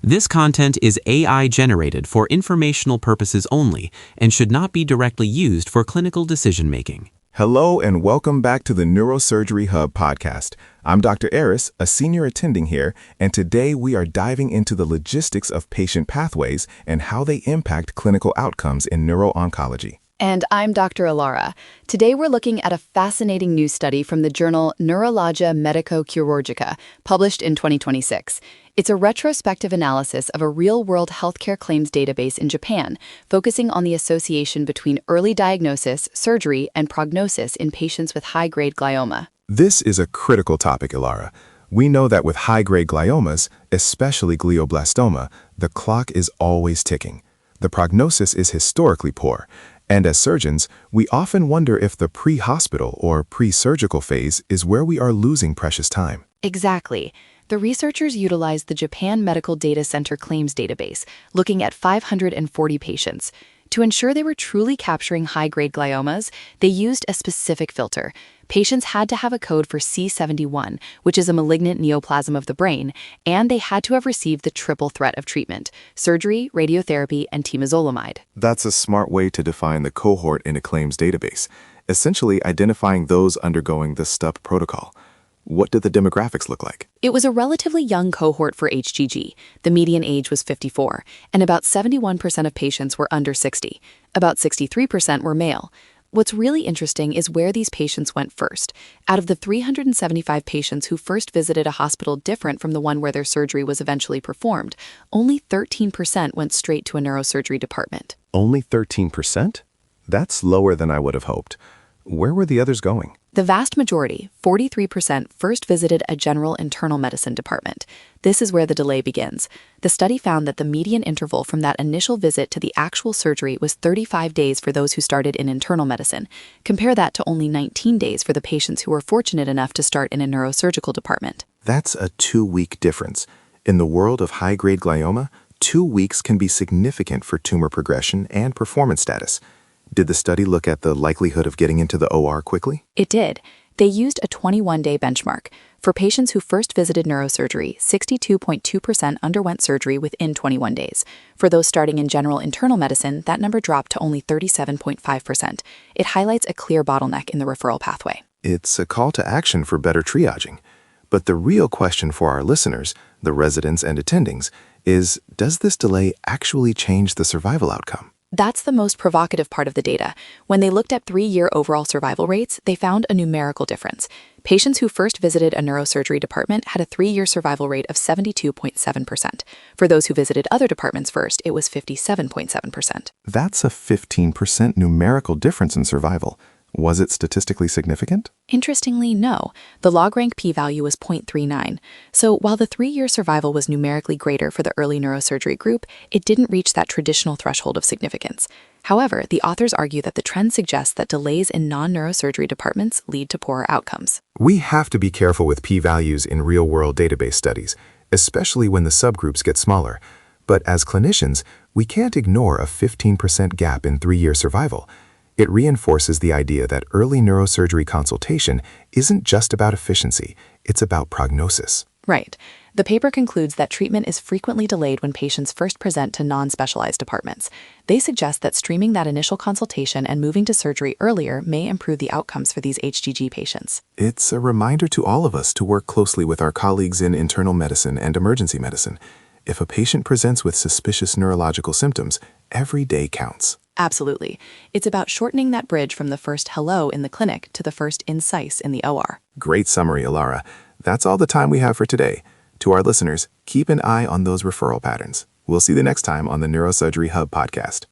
This content is AI generated for informational purposes only and should not be directly used for clinical decision-making. Hello and welcome back to the Neurosurgery Hub podcast. I'm Dr. Aris, a senior attending here, and today we are diving into the logistics of patient pathways and how they impact clinical outcomes in neuro-oncology. And I'm Dr. Alara. Today we're looking at a fascinating new study from the journal Neurologia medico-chirurgica, published in 2026. It's a retrospective analysis of a real-world healthcare claims database in Japan, focusing on the association between early diagnosis, surgery, and prognosis in patients with high-grade glioma. This is a critical topic, Alara. We know that with high-grade gliomas, especially glioblastoma, the clock is always ticking. The prognosis is historically poor. And as surgeons, we often wonder if the pre-hospital or pre-surgical phase is where we are losing precious time. Exactly. The researchers utilized the Japan Medical Data Center Claims Database, looking at 540 patients. To ensure they were truly capturing high-grade gliomas, they used a specific filter. Patients had to have a code for C71, which is a malignant neoplasm of the brain, and they had to have received the triple threat of treatment: surgery, radiotherapy, and temozolomide. That's a smart way to define the cohort in a claims database, essentially identifying those undergoing the STUP protocol. What did the demographics look like? It was a relatively young cohort for HGG. The median age was 54, and about 71% of patients were under 60. About 63% were male. What's really interesting is where these patients went first. Out of the 375 patients who first visited a hospital different from the one where their surgery was eventually performed, only 13% went straight to a neurosurgery department. Only 13%? That's lower than I would have hoped. Where were the others going? The vast majority, 43%, first visited a general internal medicine department. This is where the delay begins. The study found that the median interval from that initial visit to the actual surgery was 35 days for those who started in internal medicine. Compare that to only 19 days for the patients who were fortunate enough to start in a neurosurgical department. That's a 2-week difference. In the world of high-grade glioma, 2 weeks can be significant for tumor progression and performance status. Did the study look at the likelihood of getting into the OR quickly? It did. They used a 21-day benchmark. For patients who first visited neurosurgery, 62.2% underwent surgery within 21 days. For those starting in general internal medicine, that number dropped to only 37.5%. It highlights a clear bottleneck in the referral pathway. It's a call to action for better triaging. But the real question for our listeners, the residents and attendings, is, does this delay actually change the survival outcome? That's the most provocative part of the data. When they looked at 3-year overall survival rates, they found a numerical difference. Patients who first visited a neurosurgery department had a 3-year survival rate of 72.7%. For those who visited other departments first, it was 57.7%. That's a 15% numerical difference in survival. Was it statistically significant? Interestingly, no. The log-rank p-value was 0.39. So while the 3-year survival was numerically greater for the early neurosurgery group, it didn't reach that traditional threshold of significance. However, the authors argue that the trend suggests that delays in non-neurosurgery departments lead to poorer outcomes. We have to be careful with p-values in real-world database studies, especially when the subgroups get smaller. But as clinicians, we can't ignore a 15% gap in 3-year survival. It reinforces the idea that early neurosurgery consultation isn't just about efficiency, it's about prognosis. Right. The paper concludes that treatment is frequently delayed when patients first present to non-specialized departments. They suggest that streaming that initial consultation and moving to surgery earlier may improve the outcomes for these HGG patients. It's a reminder to all of us to work closely with our colleagues in internal medicine and emergency medicine. If a patient presents with suspicious neurological symptoms, every day counts. Absolutely. It's about shortening that bridge from the first hello in the clinic to the first incise in the OR. Great summary, Alara. That's all the time we have for today. To our listeners, keep an eye on those referral patterns. We'll see you next time on the Neurosurgery Hub podcast.